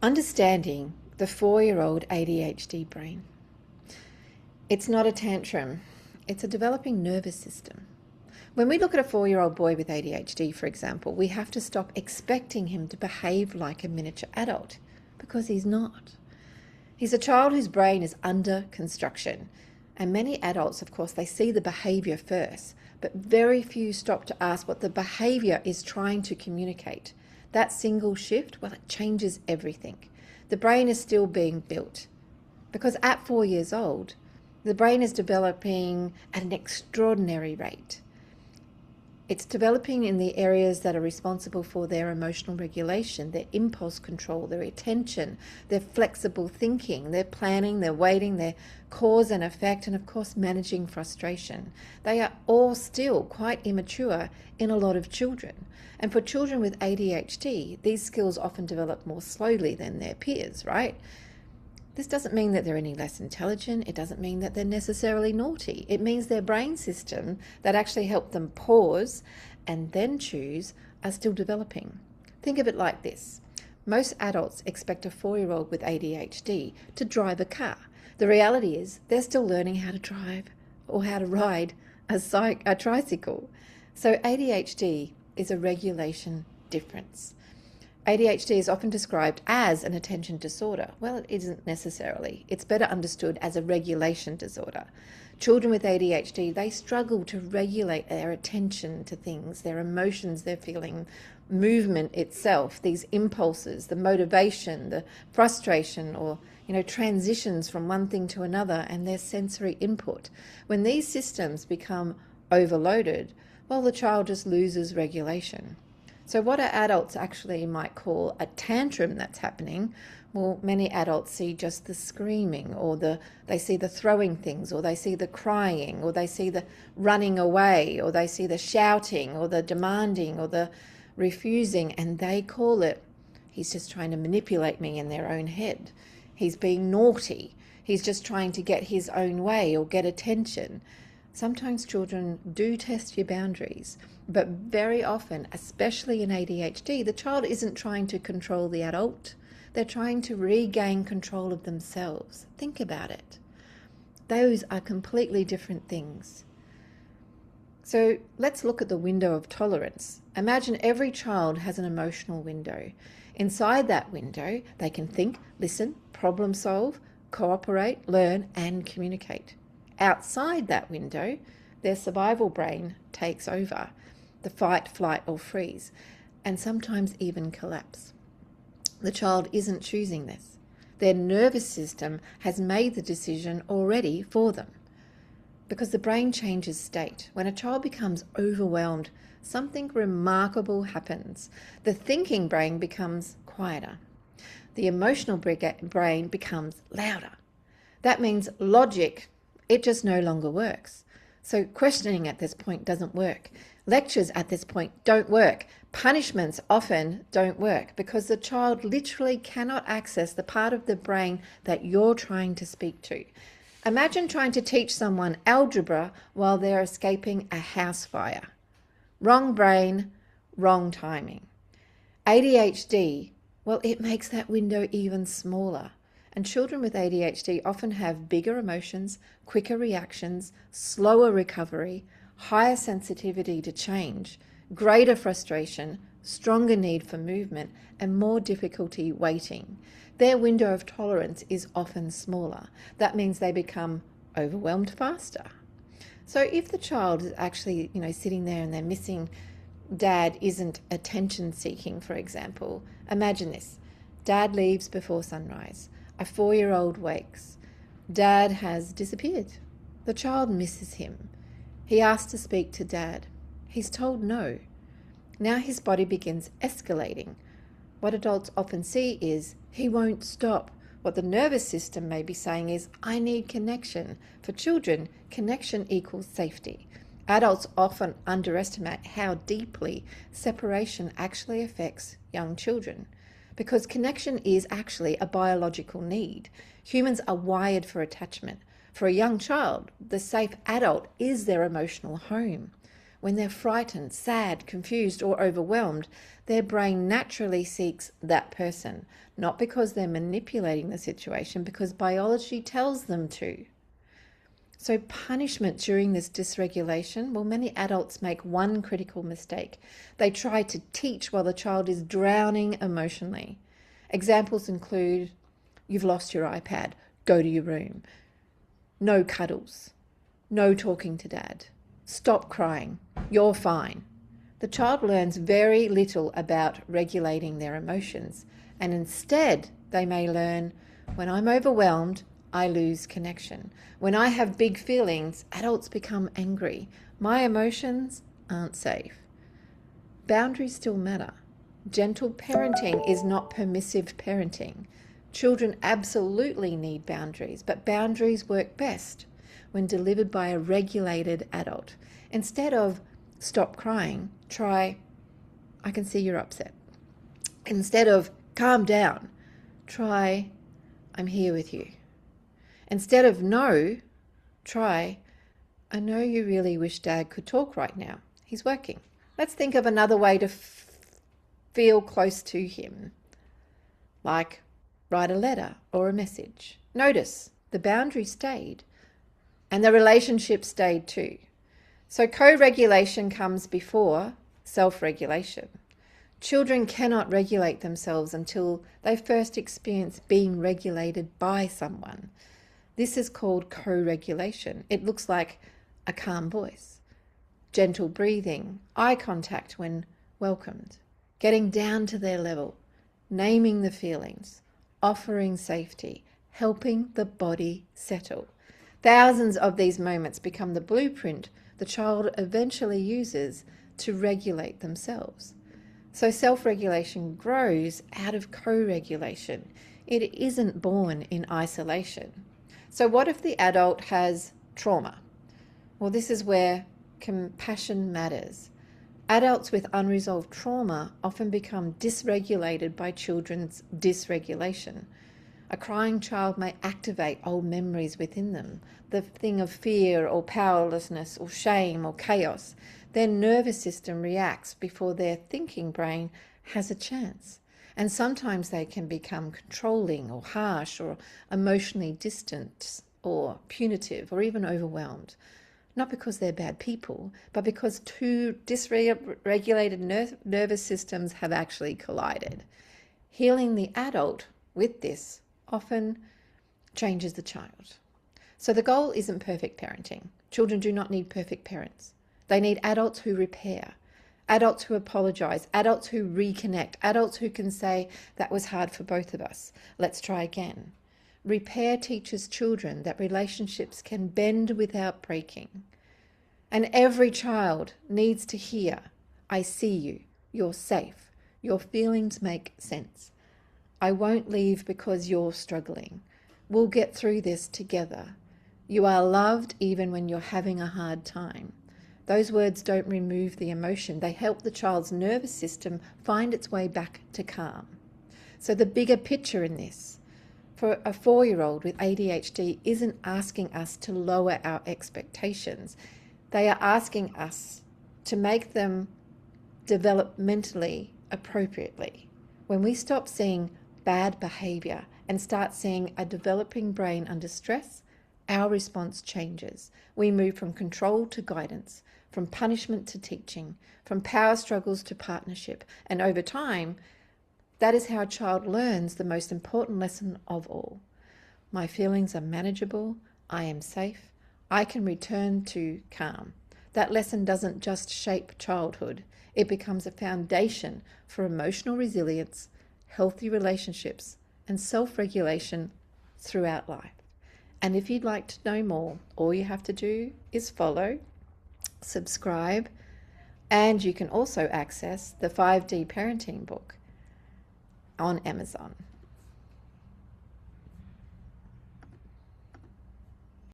Understanding the 4-year-old ADHD brain. It's not a tantrum, it's a developing nervous system. When we look at a 4-year-old boy with ADHD, for example, we have to stop expecting him to behave like a miniature adult, because he's not. He's a child whose brain is under construction. And many adults, of course, they see the behavior first, but very few stop to ask what the behavior is trying to communicate. That single shift, well, it changes everything. The brain is still being built, because at 4 years old, the brain is developing at an extraordinary rate. It's developing in the areas that are responsible for their emotional regulation, their impulse control, their attention, their flexible thinking, their planning, their waiting, their cause and effect, and of course managing frustration. They are all still quite immature in a lot of children. And for children with ADHD, these skills often develop more slowly than their peers, right? This doesn't mean that they're any less intelligent. It doesn't mean that they're necessarily naughty. It means their brain system that actually helped them pause and then choose are still developing. Think of it like this. Most adults expect a 4-year-old with ADHD to drive a car. The reality is they're still learning how to drive or how to ride a tricycle. So ADHD is a regulation difference. ADHD is often described as an attention disorder. Well, it isn't necessarily. It's better understood as a regulation disorder. Children with ADHD, they struggle to regulate their attention to things, their emotions, their feeling, movement itself, these impulses, the motivation, the frustration, or transitions from one thing to another, and their sensory input. When these systems become overloaded, well, the child just loses regulation. So what our adults actually might call a tantrum that's happening, well, many adults see just the screaming, or they see the throwing things, or they see the crying, or they see the running away, or they see the shouting, or the demanding, or the refusing, and they call it, he's just trying to manipulate me in their own head. He's being naughty. He's just trying to get his own way or get attention. Sometimes children do test your boundaries, but very often, especially in ADHD, the child isn't trying to control the adult. They're trying to regain control of themselves. Think about it. Those are completely different things. So let's look at the window of tolerance. Imagine every child has an emotional window. Inside that window, they can think, listen, problem solve, cooperate, learn, and communicate. Outside that window, their survival brain takes over, the fight, flight, or freeze, and sometimes even collapse. The child isn't choosing this. Their nervous system has made the decision already for them, because the brain changes state. When a child becomes overwhelmed, something remarkable happens. The thinking brain becomes quieter. The emotional brain becomes louder. That means logic, it just no longer works. So questioning at this point doesn't work. Lectures at this point don't work. Punishments often don't work, because the child literally cannot access the part of the brain that you're trying to speak to. Imagine trying to teach someone algebra while they're escaping a house fire. Wrong brain, wrong timing. ADHD, well, it makes that window even smaller. And children with ADHD often have bigger emotions, quicker reactions, slower recovery, higher sensitivity to change, greater frustration, stronger need for movement, and more difficulty waiting. Their window of tolerance is often smaller. That means they become overwhelmed faster. So if the child is actually, sitting there and they're missing, dad isn't attention seeking, for example, imagine this. Dad leaves before sunrise. A 4-year-old wakes. Dad has disappeared. The child misses him. He asks to speak to dad. He's told no. Now his body begins escalating. What adults often see is, he won't stop. What the nervous system may be saying is, I need connection. For children, connection equals safety. Adults often underestimate how deeply separation actually affects young children, because connection is actually a biological need. Humans are wired for attachment. For a young child, the safe adult is their emotional home. When they're frightened, sad, confused, or overwhelmed, their brain naturally seeks that person, not because they're manipulating the situation, because biology tells them to. So punishment during this dysregulation, well, many adults make one critical mistake. They try to teach while the child is drowning emotionally. Examples include, you've lost your iPad, go to your room. No cuddles. No talking to dad. Stop crying. You're fine. The child learns very little about regulating their emotions, and instead they may learn, when I'm overwhelmed, I lose connection. When I have big feelings, adults become angry. My emotions aren't safe. Boundaries still matter. Gentle parenting is not permissive parenting. Children absolutely need boundaries, but boundaries work best when delivered by a regulated adult. Instead of stop crying, try, I can see you're upset. Instead of calm down, try, I'm here with you. Instead of no, try, I know you really wish Dad could talk right now. He's working. Let's think of another way to feel close to him, like write a letter or a message. Notice the boundary stayed and the relationship stayed too. So co-regulation comes before self-regulation. Children cannot regulate themselves until they first experience being regulated by someone. This is called co-regulation. It looks like a calm voice, gentle breathing, eye contact when welcomed, getting down to their level, naming the feelings, offering safety, helping the body settle. Thousands of these moments become the blueprint the child eventually uses to regulate themselves. So self-regulation grows out of co-regulation. It isn't born in isolation. So what if the adult has trauma? Well, this is where compassion matters. Adults with unresolved trauma often become dysregulated by children's dysregulation. A crying child may activate old memories within them, the thing of fear or powerlessness or shame or chaos. Their nervous system reacts before their thinking brain has a chance. And sometimes they can become controlling or harsh or emotionally distant or punitive or even overwhelmed. Not because they're bad people, but because two dysregulated nervous systems have actually collided. Healing the adult with this often changes the child. So the goal isn't perfect parenting. Children do not need perfect parents. They need adults who repair, adults who apologize, adults who reconnect, adults who can say, that was hard for both of us. Let's try again. Repair teaches children that relationships can bend without breaking. And every child needs to hear, I see you, you're safe, your feelings make sense. I won't leave because you're struggling. We'll get through this together. You are loved even when you're having a hard time. Those words don't remove the emotion. They help the child's nervous system find its way back to calm. So the bigger picture in this, for a 4-year-old with ADHD, isn't asking us to lower our expectations. They are asking us to make them developmentally appropriately. When we stop seeing bad behavior and start seeing a developing brain under stress, our response changes. We move from control to guidance, from punishment to teaching, from power struggles to partnership. And over time, that is how a child learns the most important lesson of all. My feelings are manageable. I am safe. I can return to calm. That lesson doesn't just shape childhood. It becomes a foundation for emotional resilience, healthy relationships, and self-regulation throughout life. And if you'd like to know more, all you have to do is follow, subscribe, and you can also access the 5D parenting book on Amazon.